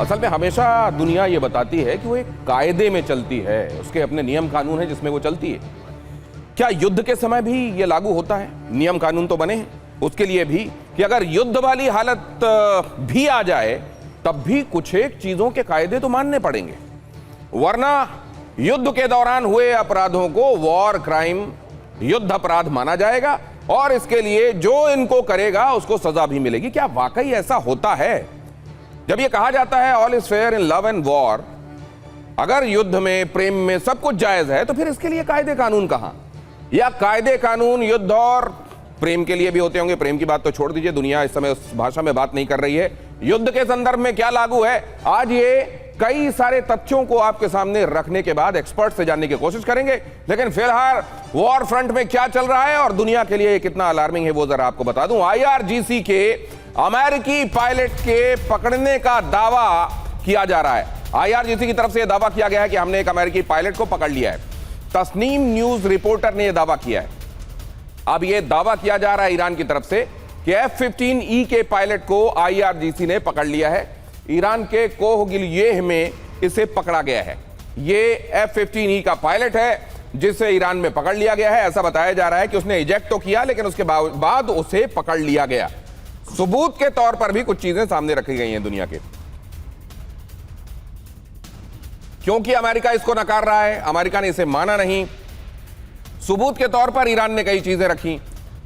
असल में हमेशा दुनिया ये बताती है कि वो एक कायदे में चलती है, उसके अपने नियम कानून है जिसमें वो चलती है। क्या युद्ध के समय भी ये लागू होता है? नियम कानून तो बने हैं उसके लिए भी कि अगर युद्ध वाली हालत भी आ जाए तब भी कुछ एक चीजों के कायदे तो मानने पड़ेंगे, वरना युद्ध के दौरान हुए अपराधों को वॉर क्राइम, युद्ध अपराध माना जाएगा और इसके लिए जो इनको करेगा उसको सजा भी मिलेगी। क्या वाकई ऐसा होता है? जब यह कहा जाता है all is fair in love and war, अगर युद्ध में, प्रेम में सब कुछ जायज है तो फिर इसके लिए कायदे कानून कहां? या कायदे कानून युद्ध और प्रेम के लिए भी होते होंगे? प्रेम की बात तो छोड़ दीजिए, दुनिया इस समय उस भाषा में बात नहीं कर रही है। युद्ध के संदर्भ में क्या लागू है, आज ये कई सारे तथ्यों को आपके सामने रखने के बाद एक्सपर्ट से जानने की कोशिश करेंगे। लेकिन फिलहाल वॉर फ्रंट में क्या चल रहा है और दुनिया के लिए कितना अलार्मिंग है वो जरा आपको बता दूं। आईआरजीसी के अमेरिकी पायलट के पकड़ने का दावा किया जा रहा है। आईआरजीसी की तरफ से यह दावा किया गया है कि हमने एक अमेरिकी पायलट को पकड़ लिया है। तस्नीम न्यूज रिपोर्टर ने यह दावा किया है। अब यह दावा किया जा रहा है ईरान की तरफ से कि F-15E के पायलट को आईआरजीसी ने पकड़ लिया है। ईरान के कोहगिलयेह में इसे पकड़ा गया है। यह F-15E का पायलट है जिसे ईरान में पकड़ लिया गया है। ऐसा बताया जा रहा है कि उसने इजेक्ट तो किया लेकिन उसके बाद उसे पकड़ लिया गया। सबूत के तौर पर भी कुछ चीजें सामने रखी गई हैं दुनिया के, क्योंकि अमेरिका इसको नकार रहा है, अमेरिका ने इसे माना नहीं। सबूत के तौर पर ईरान ने कई चीजें रखी।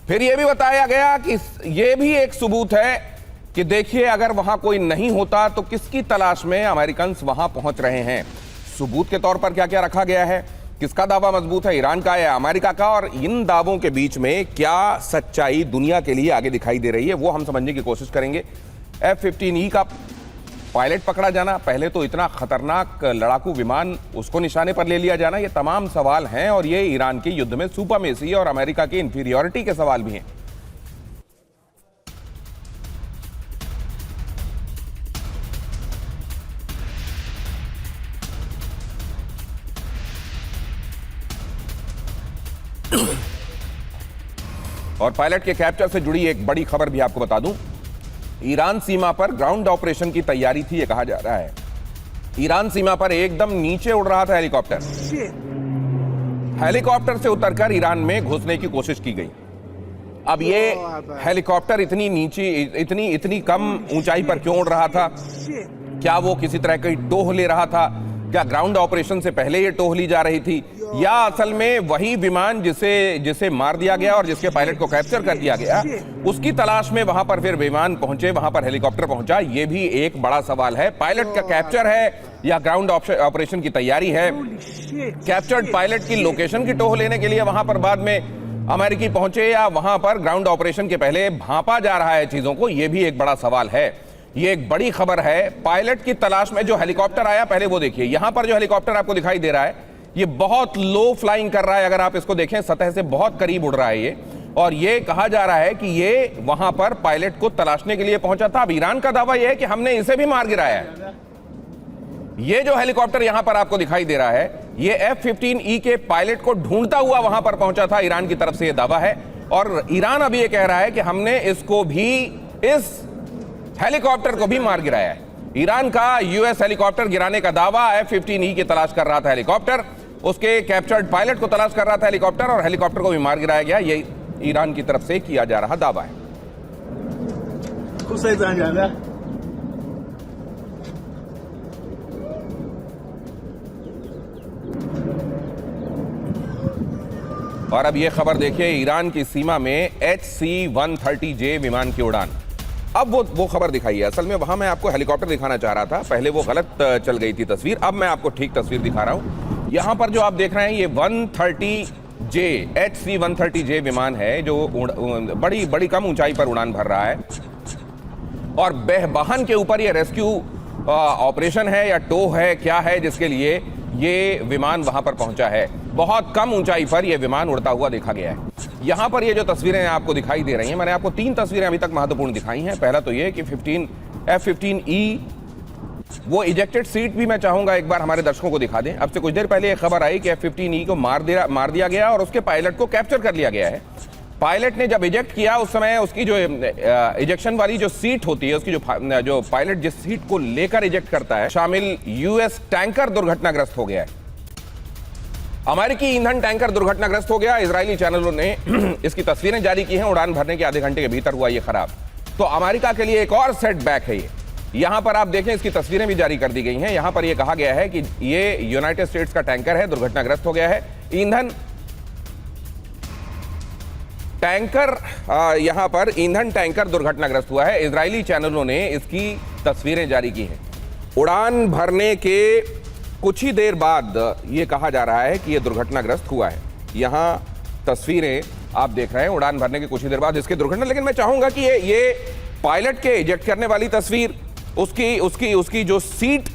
फिर यह भी बताया गया कि यह भी एक सबूत है कि देखिए अगर वहां कोई नहीं होता तो किसकी तलाश में अमेरिकन वहां पहुंच रहे हैं। सबूत के तौर पर क्या क्या रखा गया है, किसका दावा मजबूत है, ईरान का या अमेरिका का, और इन दावों के बीच में क्या सच्चाई दुनिया के लिए आगे दिखाई दे रही है वो हम समझने की कोशिश करेंगे। F-15E का पायलट पकड़ा जाना, पहले तो इतना खतरनाक लड़ाकू विमान उसको निशाने पर ले लिया जाना, ये तमाम सवाल हैं और ये ईरान के युद्ध में सुपरमेसी और अमेरिका की इंफीरियरिटी के सवाल भी हैं। और पायलट के कैप्चर से जुड़ी एक बड़ी खबर भी आपको बता दूं। ईरान सीमा पर ग्राउंड ऑपरेशन की तैयारी थी, यह कहा जा रहा है। ईरान सीमा पर एकदम नीचे उड़ रहा था हेलीकॉप्टर। हेलीकॉप्टर से उतरकर ईरान में घुसने की कोशिश की गई। अब ये हेलीकॉप्टर इतनी नीचे, इतनी कम ऊंचाई पर क्यों उड़ रहा था? क्या वो किसी तरह की टोह ले रहा था? क्या ग्राउंड ऑपरेशन से पहले ये टोह ली जा रही थी, या असल में वही विमान जिसे मार दिया गया और जिसके पायलट को कैप्चर कर दिया गया उसकी तलाश में वहां पर फिर विमान पहुंचे, वहां पर हेलीकॉप्टर पहुंचा? ये भी एक बड़ा सवाल है। पायलट का कैप्चर है या ग्राउंड ऑपरेशन की तैयारी है? कैप्चर्ड पायलट की लोकेशन की टोह लेने के लिए वहां पर बाद में अमेरिकी पहुंचे, या वहां पर ग्राउंड ऑपरेशन के पहले भांपा जा रहा है चीजों को? यह भी एक बड़ा सवाल है। ये एक बड़ी खबर है। पायलट की तलाश में जो हेलीकॉप्टर आया, पहले वो देखिए। यहां पर जो हेलीकॉप्टर आपको दिखाई दे रहा है ये बहुत लो फ्लाइंग कर रहा है। अगर आप इसको देखें सतह से बहुत करीब उड़ रहा है ये, और ये कहा जा रहा है कि ये वहां पर पायलट को तलाशने के लिए पहुंचा था। अब ईरान का दावा यह है कि हमने इसे भी मार गिराया है। ये जो हेलीकॉप्टर यहां पर आपको दिखाई दे रहा है ये F-15E के पायलट को ढूंढता हुआ वहां पर पहुंचा था। ईरान की तरफ से यह दावा है और ईरान अभी यह कह रहा है कि हमने इसको भी, इस हेलीकॉप्टर को भी मार गिराया है। ईरान का यूएस हेलीकॉप्टर गिराने का दावा, F-15E की तलाश कर रहा था हेलीकॉप्टर, उसके कैप्चर्ड पायलट को तलाश कर रहा था हेलीकॉप्टर, और हेलीकॉप्टर को भी मार गिराया गया। ये ईरान की तरफ से किया जा रहा दावा है। और अब यह खबर देखिए, ईरान की सीमा में HC-130J विमान की उड़ान। अब वो खबर दिखाई है। असल में वहां मैं आपको हेलीकॉप्टर दिखाना चाह रहा था, पहले वो गलत चल गई थी तस्वीर, अब मैं आपको ठीक तस्वीर दिखा रहा हूं। यहां पर जो आप देख रहे हैं ये 130J HC-130J विमान है जो बड़ी कम ऊंचाई पर उड़ान भर रहा है, और बेहबाहन के ऊपर ये रेस्क्यू ऑपरेशन है या टो है, क्या है, जिसके लिए ये विमान वहां पर पहुंचा है। बहुत कम ऊंचाई पर यह विमान उड़ता हुआ देखा गया है। यहां पर ये जो तस्वीरें आपको दिखाई दे रही हैं, मैंने आपको 3 तस्वीरें अभी तक महत्वपूर्ण दिखाई हैं। पहला तो ये कि F-15E वो इजेक्टेड सीट भी मैं चाहूंगा एक बार हमारे दर्शकों को दिखा दें। अब से कुछ देर पहले एक खबर आई कि F-15E को मार दिया गया और उसके पायलट को कैप्चर कर लिया गया है। पायलट ने जब इजेक्ट किया उस समय उसकी जो इजेक्शन वाली जो सीट होती है, उसकी जो पायलट जिस सीट को लेकर इजेक्ट करता है, शामिल यूएस टैंकर दुर्घटनाग्रस्त हो गया है। अमेरिकी ईंधन टैंकर दुर्घटनाग्रस्त हो गया। इजरायली चैनलों ने इसकी तस्वीरें जारी की हैं। उड़ान भरने के आधे घंटे के भीतर हुआ ये खराब। तो अमेरिका के लिए एक और सेटबैक है ये। यहां पर आप देखें, इसकी तस्वीरें भी जारी कर दी गई हैं। यहां पर यह कहा गया है कि ये यूनाइटेड स्टेट्स का टैंकर है, दुर्घटनाग्रस्त हो गया है। ईंधन टैंकर यहां पर ईंधन टैंकर दुर्घटनाग्रस्त हुआ है। इजरायली चैनलों ने इसकी तस्वीरें जारी की हैं। उड़ान भरने के कुछ ही देर बाद यह कहा जा रहा है कि यह दुर्घटनाग्रस्त हुआ है। यहां तस्वीरें आप देख रहे हैं उड़ान भरने के कुछ ही देर बाद इसकी दुर्घटना। लेकिन मैं चाहूंगा कि ये पायलट के इजेक्ट करने वाली तस्वीर, उसकी जो सीट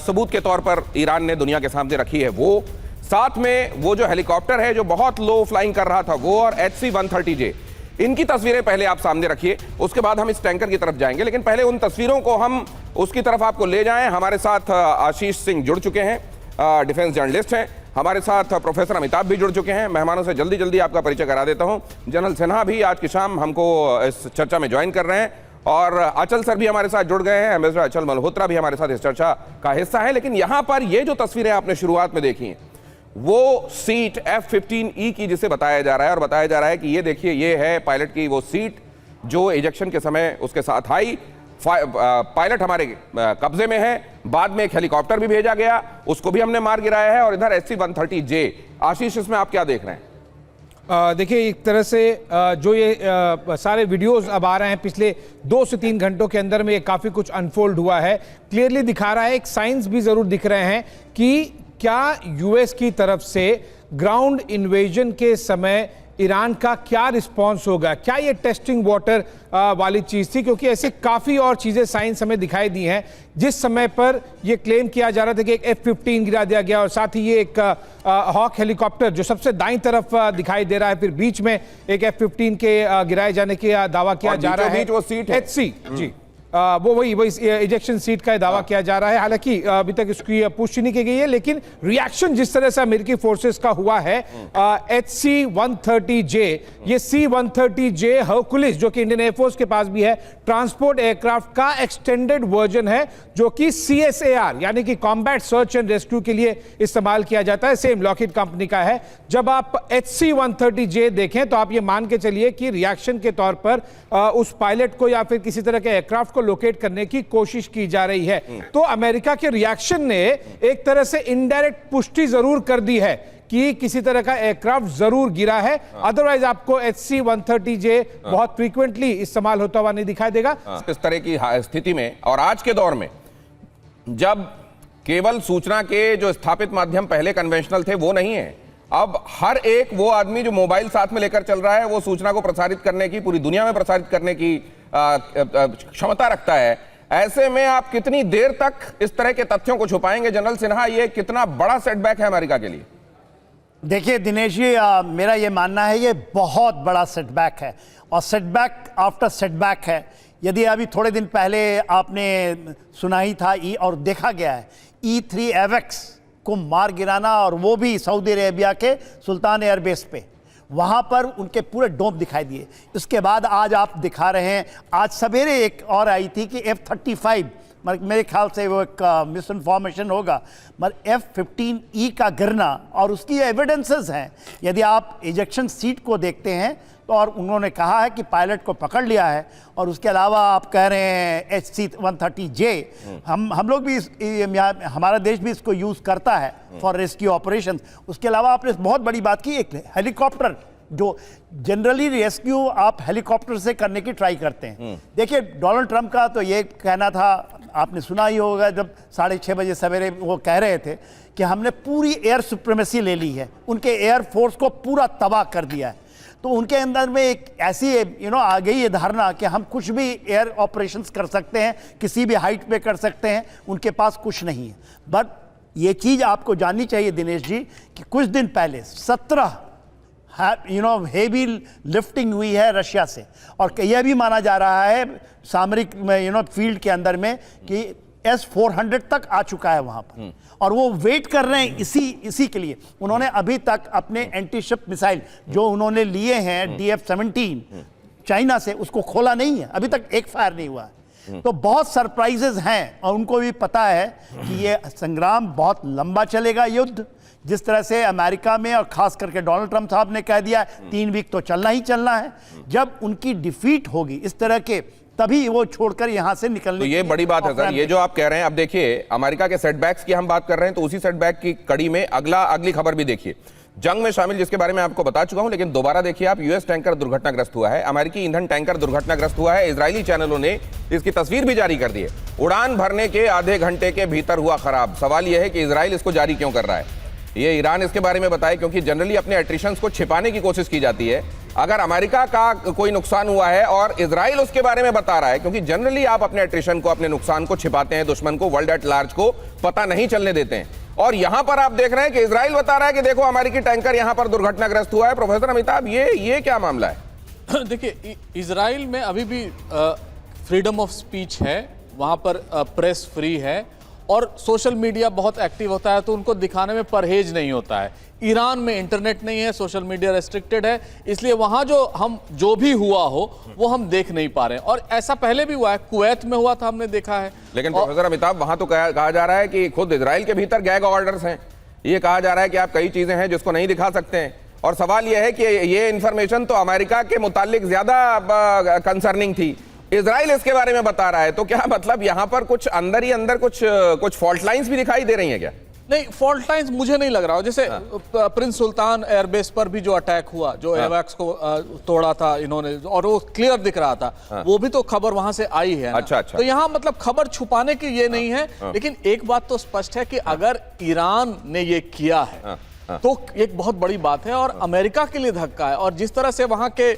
सबूत के तौर पर ईरान ने दुनिया के सामने रखी है, वो साथ में वो जो हेलीकॉप्टर है जो बहुत लो फ्लाइंग कर रहा था वो, और HC-130J, इनकी तस्वीरें पहले आप सामने रखिए। उसके बाद हम इस टैंकर की तरफ जाएंगे। लेकिन पहले उन तस्वीरों को हम उसकी तरफ आपको ले जाएं। हमारे साथ आशीष सिंह जुड़ चुके हैं, डिफेंस जर्नलिस्ट हैं। हमारे साथ प्रोफेसर अमिताभ भी जुड़ चुके हैं। मेहमानों से जल्दी जल्दी आपका परिचय करा देता हूं। जनरल सिन्हा भी आज की शाम हमको इस चर्चा में ज्वाइन कर रहे हैं, और अचल सर भी हमारे साथ जुड़ गए हैं। एम्बेसडर अचल मल्होत्रा भी हमारे साथ इस चर्चा का हिस्सा है। लेकिन यहां पर ये जो तस्वीरें आपने शुरुआत में देखी हैं, वो सीट F-15E की जिसे बताया जा रहा है, और बताया जा रहा है कि ये देखिए, ये है पायलट की वो सीट जो इजेक्शन के समय उसके साथ आई। पायलट हमारे कब्जे में है। बाद में एक हेलीकॉप्टर भी भेजा गया, उसको भी हमने मार गिराया है। और इधर HC-130J। आशीष, इसमें आप क्या देख रहे हैं? देखिए, एक तरह से जो ये सारे वीडियोस अब आ रहे हैं पिछले 2 से 3 घंटों के अंदर में, ये काफ़ी कुछ अनफोल्ड हुआ है। क्लियरली दिखा रहा है, एक साइंस भी ज़रूर दिख रहे हैं कि क्या यूएस की तरफ से ग्राउंड इन्वेजन के समय ईरान का क्या रिस्पांस होगा, क्या ये टेस्टिंग वाटर वाली चीज़ थी, क्योंकि ऐसी काफ़ी और चीज़ें साइंस हमें दिखाई दी हैं। जिस समय पर ये क्लेम किया जा रहा था कि एक F-15 गिरा दिया गया, और साथ ही ये एक हॉक हेलीकॉप्टर जो सबसे दाईं तरफ दिखाई दे रहा है, फिर बीच में एक F-15 के गिराए जाने का दावा किया जा रहा है। वो सीट है HC जी, वो वही इजेक्शन सीट का दावा किया जा रहा है। हालांकि अभी तक इसकी पुष्टि नहीं की गई है, लेकिन रिएक्शन जिस तरह से अमेरिकी फोर्सेस का हुआ है, HC-130J, ये C-130J हर्कुलिस जो कि इंडियन एयरफोर्स के पास भी है, ट्रांसपोर्ट एयरक्राफ्ट का एक्सटेंडेड वर्जन है, जो कि CSAR यानी कि कॉम्बैट सर्च एंड रेस्क्यू के लिए इस्तेमाल किया जाता है। सेम लॉकहीड कंपनी का है। जब आप HC-130J देखें तो आप ये मान के चलिए कि रिएक्शन के तौर पर उस पायलट को या फिर किसी तरह के एयरक्राफ्ट को लोकेट करने की कोशिश की जा रही है। तो अमेरिका के रिएक्शन ने एक तरह से इनडायरेक्ट पुष्टि जरूर कर दी है कि किसी तरह का एयरक्राफ्ट जरूर गिरा है। अदरवाइज आपको HC-130J बहुत फ्रीक्वेंटली इस्तेमाल होता हुआ नहीं दिखाई देगा। इस तरह की स्थिति में, और आज के दौर में जब केवल सूचना के जो स्थापित माध्यम पहले कन्वेंशनल थे वो नहीं है, अब हर एक वो आदमी जो मोबाइल साथ में लेकर चल रहा है, वो सूचना को प्रसारित करने की, पूरी दुनिया में प्रसारित करने की क्षमता रखता है। ऐसे में आप कितनी देर तक इस तरह के तथ्यों को छुपाएंगे? जनरल सिन्हा, ये कितना बड़ा सेटबैक है अमेरिका के लिए? देखिए दिनेश जी, मेरा ये मानना है ये बहुत बड़ा सेटबैक है, और सेटबैक आफ्टर सेटबैक है। यदि अभी थोड़े दिन पहले आपने सुना ही था और देखा गया है E-3 AWACS को मार गिराना, और वो भी सऊदी अरेबिया के सुल्तान एयरबेस पे, वहाँ पर उनके पूरे डोम दिखाई दिए। इसके बाद आज आप दिखा रहे हैं, आज सवेरे एक और आई थी कि F-35, मेरे ख्याल से वो एक मिस इन्फॉर्मेशन होगा, मगर F-15E का गिरना, और उसकी एविडेंसेस हैं। यदि आप इजेक्शन सीट को देखते हैं तो, और उन्होंने कहा है कि पायलट को पकड़ लिया है, और उसके अलावा आप कह रहे हैं HC-130J, हम लोग भी हमारा देश भी इसको यूज़ करता है फॉर रेस्क्यू ऑपरेशन। उसके अलावा आपने बहुत बड़ी बात की, एक हेलीकॉप्टर जो जनरली रेस्क्यू आप हेलीकॉप्टर से करने की ट्राई करते हैं। देखिए, डोनाल्ड ट्रंप का तो ये कहना था, आपने सुना ही होगा, जब 6:30 बजे सवेरे वो कह रहे थे कि हमने पूरी एयर सुप्रीमेसी ले ली है, उनके एयरफोर्स को पूरा तबाह कर दिया है। तो उनके अंदर में एक ऐसी आ गई ये धारणा कि हम कुछ भी एयर ऑपरेशंस कर सकते हैं, किसी भी हाइट पे कर सकते हैं, उनके पास कुछ नहीं है। बट ये चीज़ आपको जाननी चाहिए दिनेश जी कि कुछ दिन पहले 17 हेवी लिफ्टिंग हुई है रशिया से, और यह भी माना जा रहा है सामरिक फील्ड के अंदर में कि S-400 तक आ चुका है वहां पर, और वो वेट कर रहे हैं इसी के लिए। उन्होंने अभी तक अपने एंटी शिप मिसाइल जो उन्होंने लिए हैं DF-17 चाइना से, उसको खोला नहीं है, अभी तक एक फायर नहीं हुआ है। तो बहुत सरप्राइजेस हैं, और उनको भी पता है कि ये संग्राम बहुत लंबा चलेगा, युद्ध। जिस तरह से अमेरिका में और खास करके डोनाल्ड ट्रंप साहब ने कह दिया 3 वीक तो चलना ही चलना है। जब उनकी डिफीट होगी इस तरह के, तभी वो छोड़कर यहां से निकलने। तो ये बड़ी बात है सर, ये जो आप कह रहे हैं। अब देखिए, अमेरिका के सेटबैक्स की हम बात कर रहे हैं, तो उसी सेटबैक की कड़ी में अगली खबर भी देखिए। जंग में शामिल, जिसके बारे में आपको बता चुका हूं, लेकिन दोबारा देखिए आप, यूएस टैंकर दुर्घटनाग्रस्त हुआ है, अमेरिकी ईंधन टैंकर दुर्घटनाग्रस्त हुआ है। इजरायली चैनलों ने इसकी तस्वीर भी जारी कर दी है। उड़ान भरने के आधे घंटे के भीतर हुआ खराब। सवाल यह है कि इजराइल इसको जारी क्यों कर रहा है? ये ईरान इसके बारे में बताए, क्योंकि जनरली अपने एट्रिशंस को छिपाने की कोशिश की जाती है। अगर अमेरिका का कोई नुकसान हुआ है और इजराइल उसके बारे में बता रहा है, क्योंकि जनरली आप अपने एट्रिशन को, अपने नुकसान को छिपाते हैं, दुश्मन को, वर्ल्ड एट लार्ज को पता नहीं चलने देते हैं। और यहां पर आप देख रहे हैं कि इजराइल बता रहा है कि देखो अमेरिकी टैंकर यहां पर दुर्घटनाग्रस्त हुआ है। प्रोफेसर अमिताभ, ये क्या मामला है? देखिए, इजराइल में अभी भी फ्रीडम ऑफ स्पीच है, वहां पर प्रेस फ्री है, और सोशल मीडिया बहुत एक्टिव होता है, तो उनको दिखाने में परहेज नहीं होता है। ईरान में इंटरनेट नहीं है, सोशल मीडिया रेस्ट्रिक्टेड है, इसलिए वहां जो भी हुआ हो वो हम देख नहीं पा रहे हैं। और ऐसा पहले भी हुआ है, कुवैत में हुआ था, हमने देखा है। लेकिन प्रोफेसर अमिताभ, वहां तो कहा जा रहा है कि खुद इजराइल के भीतर गैग ऑर्डर्स हैं। ये कहा जा रहा है कि आप कई चीजें हैं जिसको नहीं दिखा सकते हैं, और सवाल यह है कि ये इंफॉर्मेशन तो अमेरिका के मुतालिक ज्यादा कंसर्निंग थी, इजराइल इसके बारे में बता रहा है। तो क्या मतलब यहां पर कुछ अंदर ही अंदर कुछ फॉल्ट लाइंस भी दिखाई दे रही हैं क्या? नहीं, फॉल्ट लाइंस मुझे नहीं लग रहा हो। जैसे प्रिंस सुल्तान एयरबेस पर भी जो अटैक हुआ, जो एवैक्स को तोड़ा था इन्होंने, और वो क्लियर दिख रहा था, वो भी तो खबर वहां से आई है। अच्छा। तो यहाँ मतलब खबर छुपाने की ये नहीं है। लेकिन एक बात तो स्पष्ट है कि अगर ईरान ने ये किया है तो एक बहुत बड़ी बात है, और अमेरिका के लिए धक्का है। और जिस तरह से वहां के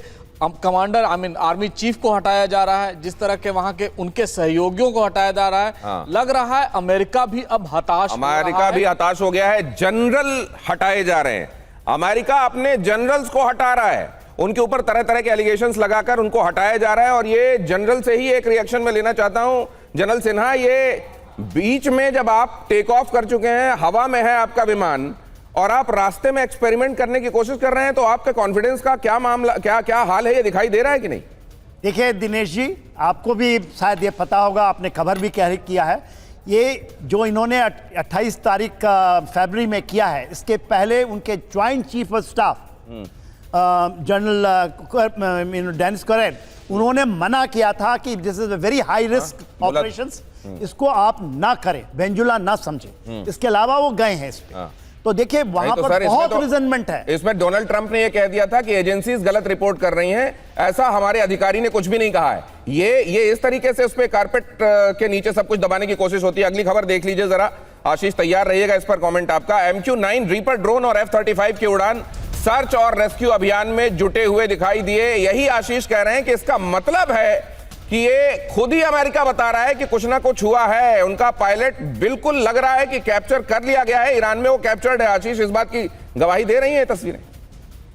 कमांडर, आर्मी चीफ को हटाया जा रहा है, जिस तरह के वहां के उनके सहयोगियों को हटाया जा रहा है, लग रहा है अमेरिका भी अब हताश हो गया है। जनरल हटाए जा रहे हैं, अमेरिका अपने जनरल्स को हटा रहा है, उनके ऊपर तरह तरह के एलिगेशंस लगाकर उनको हटाया जा रहा है। और ये जनरल से ही एक रिएक्शन में लेना चाहता हूं, जनरल सिन्हा, ये बीच में जब आप टेक ऑफ कर चुके हैं, हवा में है आपका विमान, और आप रास्ते में एक्सपेरिमेंट करने की कोशिश कर रहे हैं, तो आपके कॉन्फिडेंस का क्या मामला, क्या हाल है? ये दिखाई दे रहा है कि नहीं? देखिए दिनेश जी, आपको भी शायद ये पता होगा, आपने खबर भी किया है, ये जो इन्होंने 28 तारीख फरवरी में किया है, इसके पहले उनके joint chief of staff general Dennis Coren, उन्होंने मना किया था कि this is a very high risk operations, इसको आप ना करें, वेंजुला ना समझें। इसके अलावा वो गए हैं इस पे। तो देखिए वहां तो पर बहुत रिजनमेंट है। इसमें डोनाल्ड ट्रंप ने यह कह दिया था कि एजेंसीज गलत रिपोर्ट कर रही हैं, ऐसा हमारे अधिकारी ने कुछ भी नहीं कहा है। ये इस तरीके से उस पे कारपेट के नीचे सब कुछ दबाने की कोशिश होती है। अगली खबर देख लीजिए जरा, आशीष तैयार रहिएगा इस पर कमेंट आपका। MQ-9 रीपर ड्रोन और F-35 की उड़ान सर्च और रेस्क्यू अभियान में जुटे हुए दिखाई दिए। यही आशीष कह रहे हैं कि इसका मतलब है कि ये खुद ही अमेरिका बता रहा है कि कुछ ना कुछ हुआ है। उनका पायलट बिल्कुल लग रहा है कि कैप्चर कर लिया गया है, ईरान में वो कैप्चर्ड है। आशीष, इस बात की गवाही दे रही है तस्वीरें?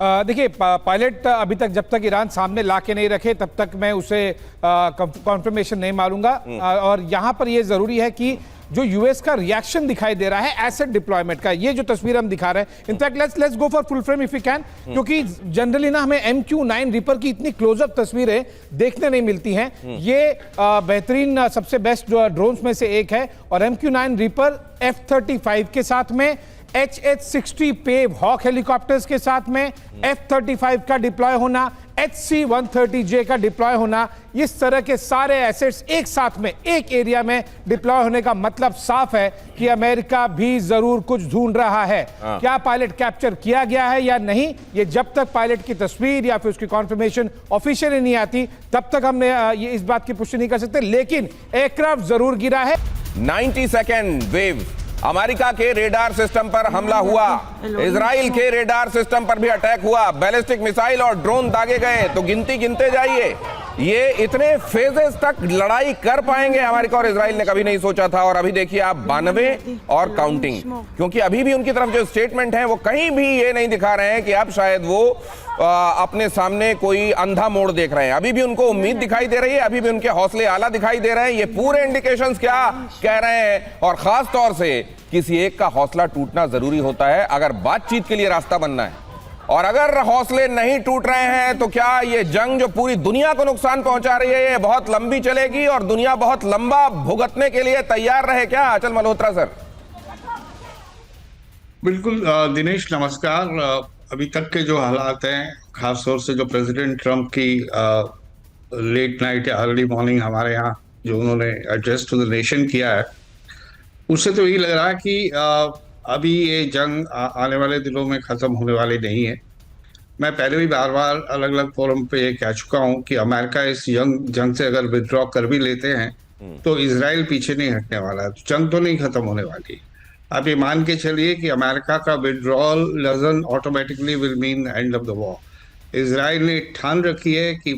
देखिए, पायलट अभी तक जब तक ईरान सामने ला के नहीं रखे तब तक मैं उसे कॉन्फर्मेशन नहीं मारूंगा। और यहां पर यह जरूरी है कि जो यूएस का रिएक्शन दिखाई दे रहा है एसेट डिप्लॉयमेंट का, ये जो तस्वीर हम दिखा रहे हैं, in fact let's go for full frame if you can, क्योंकि जनरली ना हमें MQ-9 रीपर की इतनी क्लोजअप तस्वीरें देखने नहीं मिलती हैं। ये बेहतरीन सबसे बेस्ट ड्रोन्स में से एक है। और MQ-9 रीपर F-35 के साथ में, HH-60 पेव हॉक हेलीकॉप्टर्स के साथ में, F-35 का डिप्लॉय होना, HC-130J का डिप्लॉय होना, इस तरह के सारे एसेट्स एक साथ में एक एरिया में डिप्लॉय होने का मतलब साफ है कि अमेरिका भी जरूर कुछ ढूंढ रहा है। क्या पायलट कैप्चर किया गया है या नहीं, ये जब तक पायलट की तस्वीर या फिर उसकी कॉन्फर्मेशन ऑफिशियली नहीं आती तब तक हमने ये इस बात की पुष्टि नहीं कर सकते। लेकिन एयरक्राफ्ट जरूर गिरा है। 90 सेकेंड वेव, अमेरिका के रेडार सिस्टम पर हमला हुआ, इजराइल के रेडार सिस्टम पर भी अटैक हुआ, बैलिस्टिक मिसाइल और ड्रोन दागे गए। तो गिनती गिनते जाइए, ये इतने फेजेस तक लड़ाई कर पाएंगे अमेरिका और इजराइल ने कभी नहीं सोचा था। और अभी देखिए आप 92 और काउंटिंग, क्योंकि अभी भी उनकी तरफ जो स्टेटमेंट है वो कहीं भी ये नहीं दिखा रहे हैं कि अब शायद वो अपने सामने कोई अंधा मोड़ देख रहे हैं। अभी भी उनको उम्मीद दिखाई दे रही है, अभी भी उनके हौसले आला दिखाई दे रहे हैं। ये पूरे इंडिकेशंस क्या कह रहे हैं, और खास तौर से किसी एक का हौसला टूटना जरूरी होता है अगर बातचीत के लिए रास्ता बनना है। और अगर हौसले नहीं टूट रहे हैं तो क्या ये जंग जो पूरी दुनिया को नुकसान पहुंचा रही है ये बहुत लंबी चलेगी और दुनिया बहुत लंबा भुगतने के लिए तैयार रहे क्या? अचल मल्होत्रा सर। बिल्कुल दिनेश, नमस्कार। अभी तक के जो हालात हैं, खास तौर से जो प्रेसिडेंट ट्रंप की लेट नाइट या अर्ली मॉर्निंग हमारे यहाँ जो उन्होंने एड्रेस टू द नेशन किया है, उससे तो यही लग रहा है कि अभी ये जंग आने वाले दिनों में खत्म होने वाली नहीं है। मैं पहले भी बार बार अलग अलग फोरम पे ये कह चुका हूँ कि अमेरिका इस जंग से अगर विड्रॉ कर भी लेते हैं तो इजराइल पीछे नहीं हटने वाला है, तो जंग तो नहीं खत्म होने वाली। आप ये मान के चलिए कि अमेरिका का withdrawal doesn't automatically will mean end of the war. Israel ने ठान रखी है कि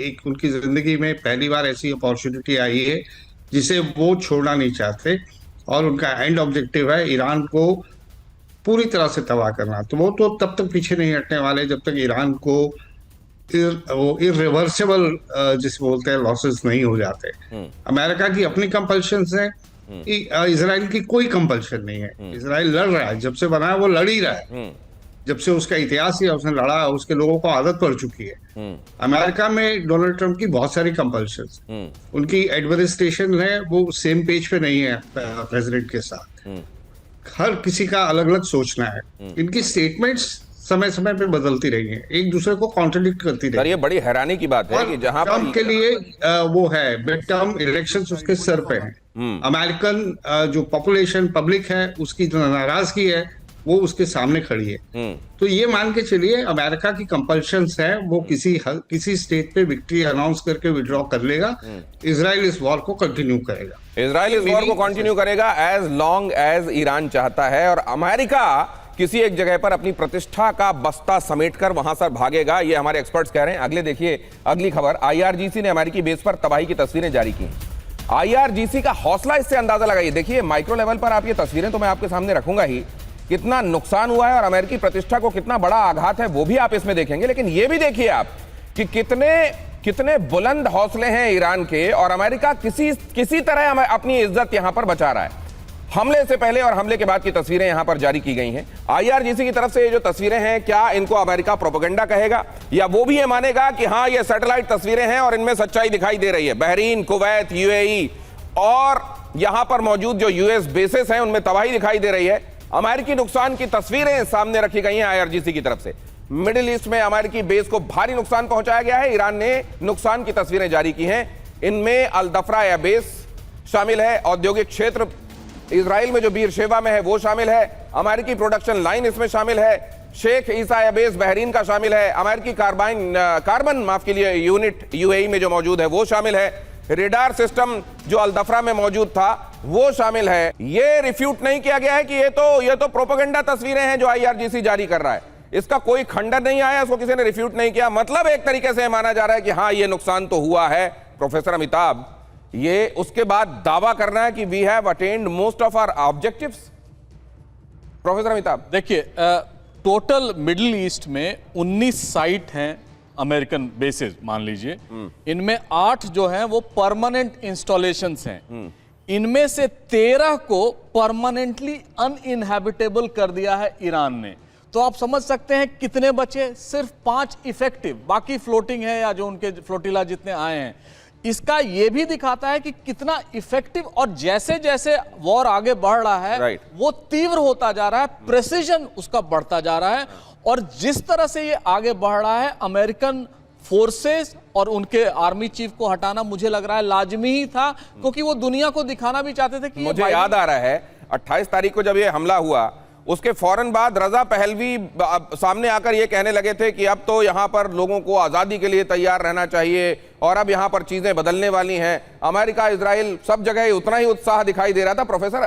एक उनकी जिंदगी में पहली बार ऐसी अपॉर्चुनिटी आई है जिसे वो छोड़ना नहीं चाहते, और उनका एंड ऑब्जेक्टिव है ईरान को पूरी तरह से तबाह करना। तो वो तो तब तक पीछे नहीं हटने वाले जब तक ईरान को वो इरिवर्सिबल जिसे बोलते हैं लॉसेस नहीं हो जाते। अमेरिका की अपनी कंपल्शंस है, इजराइल की कोई कंपल्शन नहीं है। इजराइल लड़ रहा है, जब से बना है वो लड़ ही रहा है, जब से उसका इतिहास ही उसने लड़ा, उसके लोगों को आदत पड़ चुकी है। अमेरिका में डोनाल्ड ट्रंप की बहुत सारी कंपल्शंस, उनकी एडमिनिस्ट्रेशन है वो सेम पेज पे नहीं है प्रेसिडेंट के साथ। हर किसी का अलग अलग सोचना है। इनकी स्टेटमेंट्स समय समय पे बदलती रही हैं, एक दूसरे को कॉन्ट्रडिक्ट करती रही। ये बड़ी हैरानी की बात है कि जहां ट्रंप के लिए वो है मिड टर्म इलेक्शंस उसके सर पे हैं। अमेरिकन जो पॉपुलेशन पब्लिक है उसकी जो नाराजगी है वो उसके सामने खड़ी है। तो ये मान के चलिए अमेरिका की कंपल्शंस है वो किसी स्टेट पे विक्ट्री अनाउंस करके विड्रॉ कर लेगा। इजराइल इस वॉर को कंटिन्यू करेगा। इजराइल इस वॉर को कंटिन्यू करेगा एज लॉन्ग एज ईरान चाहता है, और अमेरिका किसी एक जगह पर अपनी प्रतिष्ठा का बस्ता समेटकर वहां से भागेगा, ये हमारे एक्सपर्ट्स कह रहे हैं। अगले देखिए अगली खबर, IRGC ने अमेरिकी बेस पर तबाही की तस्वीरें जारी की। IRGC का हौसला इससे अंदाजा लगाइए। देखिए माइक्रो लेवल पर आप ये तस्वीरें तो मैं आपके सामने रखूंगा ही, कितना नुकसान हुआ है और अमेरिकी प्रतिष्ठा को कितना बड़ा आघात है वो भी आप इसमें देखेंगे। लेकिन ये भी देखिए आप कि कितने बुलंद हौसले हैं ईरान के, और अमेरिका किसी तरह अपनी इज्जत यहां पर बचा रहा है। हमले से पहले और हमले के बाद की तस्वीरें यहां पर जारी की गई हैं। IRGC की तरफ से ये जो तस्वीरें हैं, क्या इनको अमेरिका प्रोपेगेंडा कहेगा या वो भी ये मानेगा कि हाँ ये सैटेलाइट तस्वीरें हैं और इनमें सच्चाई दिखाई दे रही है? बहरीन, कुवैत, UAE और यहां पर मौजूद जो US बेसेस हैं उनमें तबाही दिखाई दे रही है। अमेरिकी नुकसान की तस्वीरें सामने रखी गई हैं IRGC की तरफ से। मिडिल ईस्ट में अमेरिकी बेस को भारी नुकसान पहुंचाया गया है। ईरान ने नुकसान की तस्वीरें जारी की हैं, इनमें अल दफरा एयर बेस शामिल है, औद्योगिक क्षेत्र इजराइल में जो बीरशेबा में है वो शामिल है, अमेरिकी प्रोडक्शन लाइन इसमें शामिल है, शेख ईसा एयर बेस बहरीन का शामिल है, अमेरिकी कार्बन यूनिट UAE में जो मौजूद है वो शामिल है, रेडार सिस्टम जो अल दफरा में मौजूद था वो शामिल है। ये रिफ्यूट नहीं किया गया है कि ये तो प्रोपेगेंडा तस्वीरें हैं जो IRGC जारी कर रहा है, इसका कोई खंडन नहीं आया, इसको किसी ने रिफ्यूट नहीं किया। मतलब एक तरीके से माना जा रहा है कि हाँ ये नुकसान तो हुआ है। प्रोफेसर अमिताभ, ये उसके बाद दावा करना है कि we have attend most of our objectives. Professor Amitabh, देखिए टोटल मिडिल ईस्ट में 19 साइट हैं अमेरिकन बेसेस मान लीजिए, इनमें 8 जो हैं वो परमानेंट इंस्टॉलेशंस हैं। इनमें से 13 को परमानेंटली अनइनहैबिटेबल कर दिया है ईरान ने। तो आप समझ सकते हैं कितने बचे, सिर्फ 5 इफेक्टिव, बाकी फ्लोटिंग है या जो उनके फ्लोटिला जितने आए हैं। इसका यह भी दिखाता है कि कितना इफेक्टिव, और जैसे जैसे वॉर आगे बढ़ रहा है वो तीव्र होता जा रहा है, प्रेसिजन उसका बढ़ता जा रहा है। और जिस तरह से ये आगे बढ़ रहा है, अमेरिकन फोर्सेस और उनके आर्मी चीफ को हटाना मुझे लग रहा है लाजमी ही था, क्योंकि वो दुनिया को दिखाना भी चाहते थे कि मुझे याद आ रहा है 28 तारीख को जब ये हमला हुआ उसके फौरन बाद रजा पहलवी सामने आकर ये कहने लगे थे कि अब तो यहाँ पर लोगों को आज़ादी के लिए तैयार रहना चाहिए और अब यहाँ पर चीज़ें बदलने वाली हैं। अमेरिका, इजराइल सब जगह उतना ही उत्साह दिखाई दे रहा था। प्रोफेसर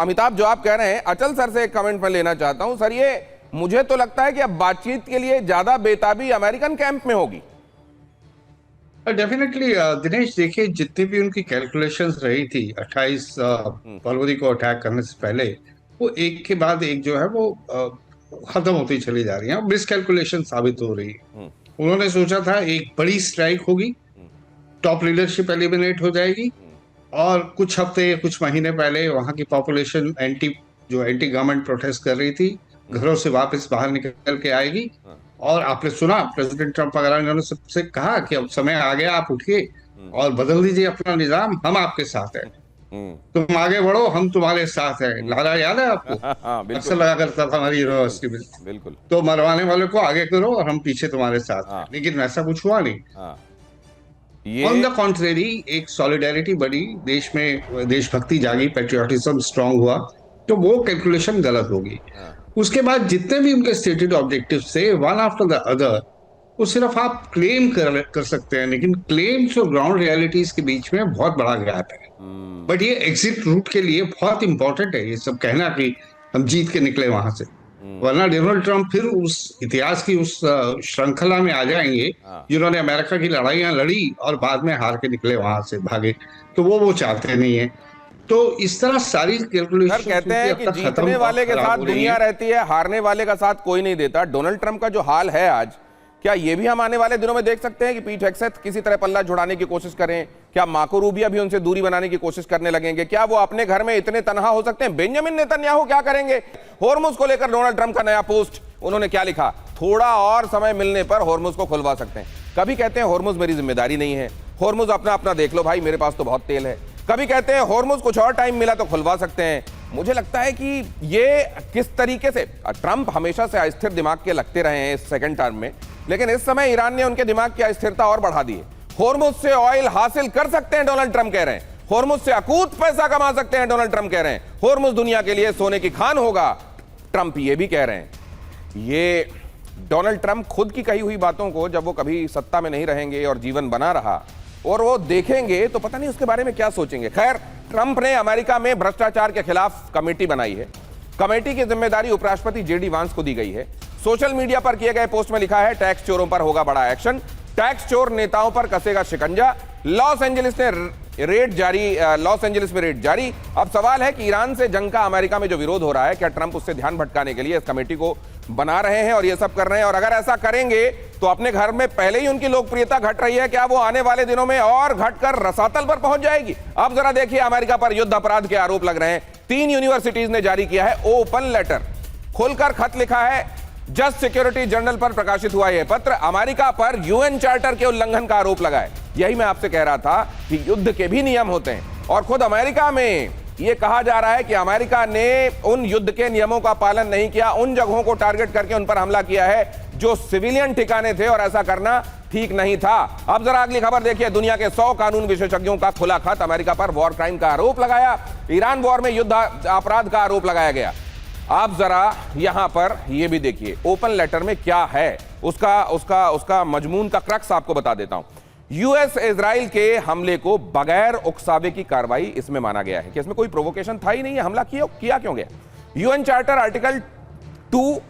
अमिताभ, जो आप कह रहे हैं, अचल सर से एक कमेंट मैं लेना चाहता हूँ। सर, ये मुझे तो लगता है कि अब बातचीत के लिए ज़्यादा बेताबी अमेरिकन कैंप में होगी। डेफिनेटली दिनेश, देखिए जितनी भी उनकी कैलकुलेशंस रही थी 28 फरवरी को अटैक करने से पहले, वो एक के बाद एक जो है वो खत्म होती चली जा रही है, मिस कैलकुलेशन साबित हो रही है। उन्होंने सोचा था एक बड़ी स्ट्राइक होगी, टॉप लीडरशिप एलिमिनेट हो जाएगी, और कुछ हफ्ते कुछ महीने पहले वहां की पॉपुलेशन एंटी गवर्नमेंट प्रोटेस्ट कर रही थी, घरों से वापस बाहर निकल के आएगी। और आपने सुना प्रेसिडेंट ट्रम्प वगैरह, इन्होंने सबसे कहा कि अब समय आ गया, आप उठिए और बदल दीजिए अपना निजाम, हम आपके साथ हैं, तुम आगे बढ़ो, हम तुम्हारे साथ हैं। नारा याद है आपको? अक्सर लगा करता था हमारी यूनिवर्सिटी में। बिल्कुल। तो मरवाने वाले को आगे करो और हम पीछे तुम्हारे साथ हैं। लेकिन वैसा कुछ हुआ नहीं। ऑन द कॉन्ट्रेरी, एक सॉलिडेरिटी बढ़ी देश में, देशभक्ति जागी, पेट्रियोटिज्म स्ट्रांग हुआ, तो वो कैलकुलेशन गलत होगी। उसके बाद जितने भी उनके स्टेटेड ऑब्जेक्टिव्स थे, वन आफ्टर द अदर, वो सिर्फ आप क्लेम कर सकते हैं, लेकिन क्लेम्स और ग्राउंड रियलिटीज के बीच में बहुत बड़ा गैप है। बट ये एग्जिट रूट के लिए बहुत इंपॉर्टेंट है ये सब कहना कि हम जीत के निकले वहां से, वरना डोनाल्ड ट्रंप फिर उस इतिहास की उस श्रृंखला में आ जाएंगे जिन्होंने अमेरिका की लड़ाइयां लड़ी और बाद में हार के निकले, वहां से भागे। तो वो चाहते नहीं है। तो इस तरह सारी कैलकुलेशन कहते हैं कि जीतने वाले के साथ दुनिया रहती है, हारने वाले का साथ कोई नहीं देता। डोनाल्ड ट्रंप का जो हाल है आज, क्या ये भी हम आने वाले दिनों में देख सकते हैं कि पीट हेगसेथ किसी तरह पल्ला छुड़ाने की कोशिश करें? क्या मार्को रूबियो भी उनसे दूरी बनाने की कोशिश करने लगेंगे? क्या वो अपने घर में इतने तनहा हो सकते हैं? बेंजामिन नेतन्याहू क्या करेंगे? होर्मुज को लेकर डोनाल्ड ट्रंप का नया पोस्ट, उन्होंने क्या लिखा? थोड़ा और समय मिलने पर होर्मुज को खुलवा सकते हैं। कभी कहते हैं होर्मुज मेरी जिम्मेदारी नहीं है, होर्मुज अपना अपना देख लो भाई, मेरे पास तो बहुत तेल है। कभी कहते हैं होर्मुज कुछ और टाइम मिला तो खुलवा सकते हैं। मुझे लगता है कि ये किस तरीके से, ट्रंप हमेशा से अस्थिर दिमाग के लगते रहे हैं इस सेकंड टर्म में, लेकिन इस समय ईरान ने उनके दिमाग की अस्थिरता और बढ़ा दी है। होर्मुज से ऑयल हासिल कर सकते हैं, डोनाल्ड ट्रंप कह रहे हैं। होर्मुज से अकूत पैसा कमा सकते हैं, डोनाल्ड ट्रंप कह रहे हैं। होर्मुज दुनिया के लिए सोने की खान होगा, ट्रंप ये भी कह रहे हैं। ये डोनाल्ड ट्रंप खुद की कही हुई बातों को जब वो कभी सत्ता में नहीं रहेंगे और जीवन बना रहा और वो देखेंगे तो पता नहीं उसके बारे में क्या सोचेंगे। खैर, ट्रंप ने अमेरिका में भ्रष्टाचार के खिलाफ कमेटी बनाई है। कमेटी की जिम्मेदारी उपराष्ट्रपति जेडी वांस को दी गई है। सोशल मीडिया पर किए गए पोस्ट में लिखा है, टैक्स चोरों पर होगा बड़ा एक्शन, टैक्स चोर नेताओं पर कसेगा शिकंजा। लॉस एंजलिस में रेड जारी। अब सवाल है कि ईरान से जंग का अमेरिका में जो विरोध हो रहा है, क्या ट्रंप उससे ध्यान भटकाने के लिए इस कमेटी को बना रहे हैं और ये सब कर रहे हैं? और अगर ऐसा करेंगे तो अपने घर में पहले ही उनकी लोकप्रियता घट रही है, क्या वो आने वाले दिनों में और घटकर रसातल पर पहुंच जाएगी? अब जरा देखिए, अमेरिका पर युद्ध अपराध के आरोप लग रहे हैं। 3 यूनिवर्सिटीज ने जारी किया है ओपन लेटर, खुलकर खत लिखा है। जस्ट सिक्योरिटी जर्नल पर प्रकाशित हुआ यह पत्र अमेरिका पर यूएन चार्टर के उल्लंघन का आरोप लगा है। यही मैं आपसे कह रहा था कि युद्ध के भी नियम होते हैं, और खुद अमेरिका में यह कहा जा रहा है कि अमेरिका ने उन युद्ध के नियमों का पालन नहीं किया, उन जगहों को टारगेट करके उन पर हमला किया है जो सिविलियन ठिकाने थे, और ऐसा करना ठीक नहीं था। अब जरा अगली खबर देखिए, दुनिया के 100 कानून विशेषज्ञों का खुला खत, अमेरिका पर वॉर क्राइम का आरोप लगाया, ईरान वॉर में युद्ध अपराध का आरोप लगाया गया। आप जरा यहां पर यह भी देखिए ओपन लेटर में क्या है, उसका मजमून का क्रक्स आपको बता देता हूं। यूएस इजराइल के हमले को बगैर उकसावे की कार्रवाई इसमें माना गया है कि इसमें कोई प्रोवोकेशन था ही नहीं है, हमला किया क्यों गया? यूएन चार्टर आर्टिकल 2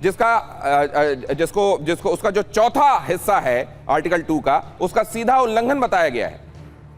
जिसको उसका जो चौथा हिस्सा है आर्टिकल 2 का, उसका सीधा उल्लंघन बताया गया है।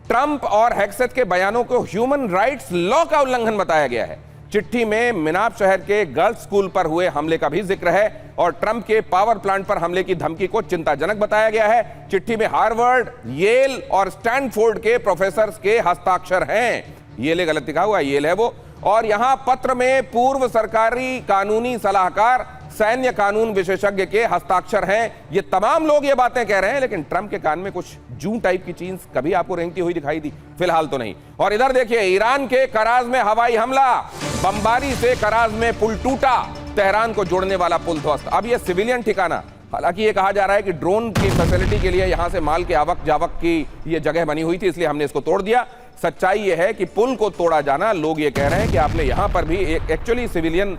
ट्रंप और हेगसेथ के बयानों को ह्यूमन राइट्स लॉ का उल्लंघन बताया गया है। चिट्ठी में मिनाप शहर के गर्ल्स स्कूल पर हुए हमले का भी जिक्र है और ट्रंप के पावर प्लांट पर हमले की धमकी को चिंताजनक बताया गया है। चिट्ठी में हार्वर्ड, येल और स्टैनफोर्ड के प्रोफेसर्स के हस्ताक्षर हैं। येल गलत लिखा हुआ, येल है वो। और यहां पत्र में पूर्व सरकारी कानूनी सलाहकार, सैन्य कानून विशेषज्ञ के हस्ताक्षर हैं। ये तमाम लोग ये बातें कह रहे हैं, लेकिन ट्रंप के कान में कुछ जूं टाइप की चीज कभी आपको रेंगती हुई दिखाई दी? फिलहाल तो नहीं। और इधर देखिए, ईरान के कराज में हवाई हमला, बमबारी से कराज में पुल टूटा, तेहरान को जोड़ने वाला पुल ध्वस्त। अब ये सिविलियन ठिकाना, हालांकि ये कहा जा रहा है कि ड्रोन की फैसिलिटी के लिए यहां से माल के आवक जावक की ये जगह बनी हुई थी, इसलिए हमने इसको तोड़ दिया। सच्चाई ये है कि पुल को तोड़ा जाना, लोग ये कह रहे हैं कि आपने यहां पर भी एक्चुअली सिविलियन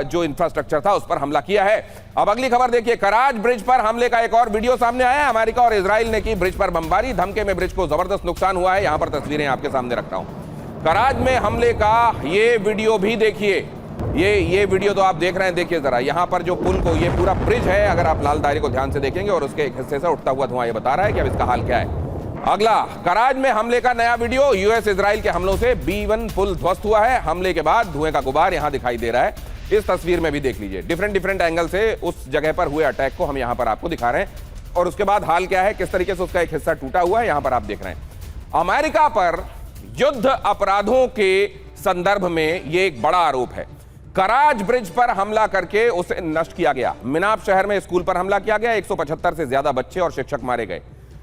जो इंफ्रास्ट्रक्चर था उस पर हमला किया है। अब अगली खबर देखिए, कराज ब्रिज पर हमले का एक और वीडियो सामने आया है। अमेरिका और इजराइल ने की ब्रिज पर बमबारी, धमके में ब्रिज को जबरदस्त नुकसान हुआ है। यहां पर तस्वीरें आपके सामने रख रहा हूं। कराज में हमले का ये वीडियो भी देखिए, ये वीडियो तो आप देख रहे हैं। देखिए जरा, यहां पर जो पुल को, ये पूरा ब्रिज है, अगर आप लाल दायरे को ध्यान से देखेंगे और उसके एक हिस्से से उठता हुआ धुआं ये बता रहा है कि अब इसका हाल क्या है। अगला, कराज में हमले का नया वीडियो। यूएस इजराइल के हमलों से B1 पुल ध्वस्त हुआ है। हमले के बाद धुएं का गुबार यहां दिखाई दे रहा है। इस तस्वीर में भी देख लीजिए, डिफरेंट एंगल से उस जगह पर हुए अटैक को हम यहां पर आपको दिखा रहे हैं, और उसके बाद हाल क्या है, किस तरीके से उसका एक हिस्सा टूटा हुआ है, यहां पर आप देख रहे हैं। अमेरिका पर युद्ध अपराधों के संदर्भ में यह एक बड़ा आरोप है। कराज ब्रिज पर हमला करके उसे नष्ट किया गया। मिनाप शहर में स्कूल पर हमला किया गया, 175 से ज्यादा बच्चे और शिक्षक मारे गए।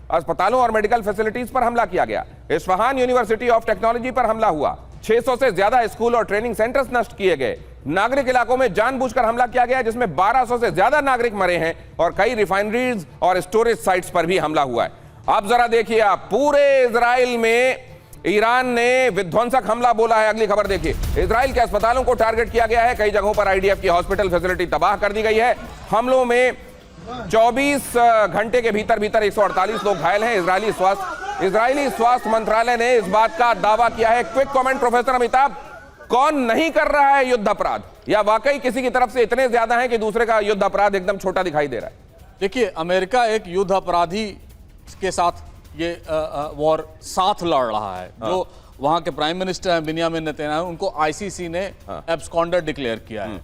अस्पतालों और मेडिकल फैसिलिटीज पर हमला किया गया। इस्फहान यूनिवर्सिटी ऑफ टेक्नोलॉजी पर हमला हुआ। 600 से ज्यादा स्कूल और ट्रेनिंग सेंटर्स नष्ट किए गए। नागरिक इलाकों में जानबूझकर हमला किया गया, जिसमें 1200 से ज्यादा नागरिक मरे हैं, और कई रिफाइनरीज और स्टोरेज साइट्स पर भी हमला हुआ है। अब जरा देखिए, आप पूरे इजराइल में ईरान ने विध्वंसक हमला बोला है। अगली खबर देखिए, इजराइल के अस्पतालों को टारगेट किया गया है। कई जगहों पर आईडीएफ की हॉस्पिटल फैसिलिटी तबाह कर दी गई है। हमलों में 24 घंटे के भीतर 148 लोग घायल हैं। इजरायली स्वास्थ्य मंत्रालय ने इस बात का दावा किया है। क्विक कमेंट प्रोफेसर अमिताभ, कौन नहीं कर रहा है युद्ध अपराध, या वाकई किसी की तरफ से इतने ज्यादा है कि दूसरे का युद्ध अपराध एकदम छोटा दिखाई दे रहा है? देखिए, अमेरिका एक युद्ध अपराधी के साथ ये वॉर साथ लड़ रहा है। जो वहां के प्राइम मिनिस्टर हैं बेंजामिन नेतन्याहू, उनको आईसीसी ने एब्सकॉन्डर डिक्लेयर किया है।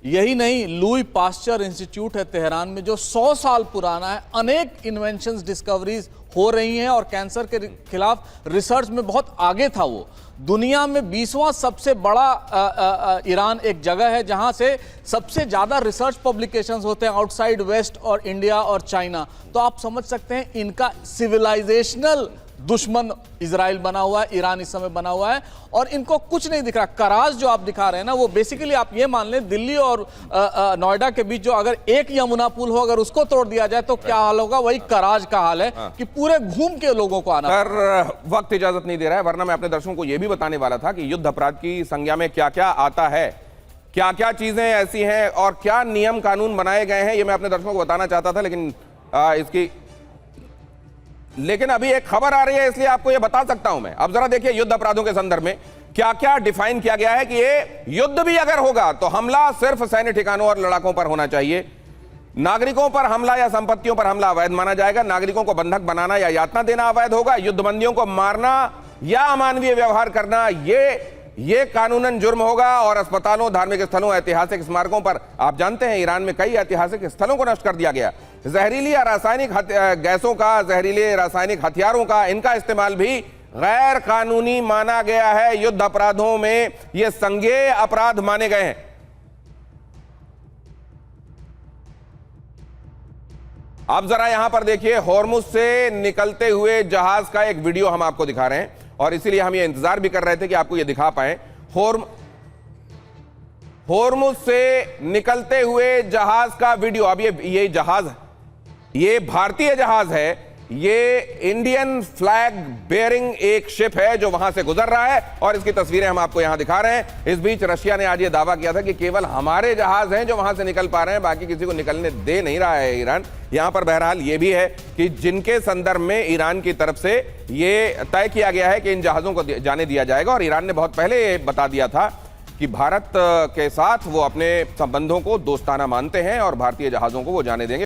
यही नहीं, लुई पास्चर इंस्टीट्यूट है तेहरान में, जो 100 साल पुराना है। अनेक इन्वेंशंस, डिस्कवरीज हो रही हैं, और कैंसर के खिलाफ रिसर्च में बहुत आगे था वो। दुनिया में 20वां सबसे बड़ा ईरान एक जगह है जहां से सबसे ज्यादा रिसर्च पब्लिकेशंस होते हैं, आउटसाइड वेस्ट और इंडिया और चाइना। तो आप समझ सकते हैं इनका सिविलाइजेशनल दुश्मन इजराइल बना हुआ है, ईरान इस समय बना हुआ है, और इनको कुछ नहीं दिख रहा। कराज जो आप दिखा रहे हैं ना, वो बेसिकली आप ये मान लें दिल्ली और नोएडा के बीच जो अगर एक यमुना पुल हो, अगर उसको तोड़ दिया जाए तो क्या हाल होगा, वही कराज का हाल है कि पूरे घूम के लोगों को आना। सर, वक्त इजाजत नहीं दे रहा है, वरना मैं अपने दर्शकों को यह भी बताने वाला था कि युद्ध अपराध की संज्ञा में क्या क्या आता है, क्या क्या चीजें ऐसी हैं, और क्या नियम कानून बनाए गए हैं, ये मैं अपने दर्शकों को बताना चाहता था, लेकिन अभी एक खबर आ रही है, इसलिए आपको यह बता सकता हूं मैं। अब जरा देखिए, युद्ध अपराधों के संदर्भ में क्या क्या डिफाइन किया गया है कि ये युद्ध भी अगर होगा तो हमला सिर्फ सैन्य ठिकानों और लड़ाकों पर होना चाहिए। नागरिकों पर हमला या संपत्तियों पर हमला अवैध माना जाएगा। नागरिकों को बंधक बनाना या यातना देना अवैध होगा। युद्धबंदियों को मारना या अमानवीय व्यवहार करना ये कानूनन जुर्म होगा। और अस्पतालों, धार्मिक स्थलों, ऐतिहासिक स्मारकों पर, आप जानते हैं ईरान में कई ऐतिहासिक स्थलों को नष्ट कर दिया गया। जहरीली या रासायनिक गैसों का, जहरीले रासायनिक हथियारों का, इनका इस्तेमाल भी गैर कानूनी माना गया है। युद्ध अपराधों में ये संज्ञेय अपराध माने गए हैं। अब जरा यहां पर देखिए, होर्मुज से निकलते हुए जहाज का एक वीडियो हम आपको दिखा रहे हैं, और इसीलिए हम ये इंतजार भी कर रहे थे कि आपको ये दिखा पाए। होर्मुज से निकलते हुए जहाज का वीडियो। अब ये जहाज, ये भारतीय जहाज है, ये इंडियन फ्लैग बेयरिंग एक शिप है जो वहां से गुजर रहा है, और इसकी तस्वीरें हम आपको यहां दिखा रहे हैं। इस बीच रशिया ने आज ये दावा किया था कि केवल हमारे जहाज हैं जो वहां से निकल पा रहे हैं, बाकी किसी को निकलने दे नहीं रहा है ईरान। यहां पर बहरहाल ये भी है कि जिनके संदर्भ में ईरान की तरफ से ये तय किया गया है कि इन जहाजों को जाने दिया जाएगा, और ईरान ने बहुत पहले बता दिया था कि भारत के साथ वो अपने संबंधों को दोस्ताना मानते हैं और भारतीय जहाजों को वो जाने देंगे।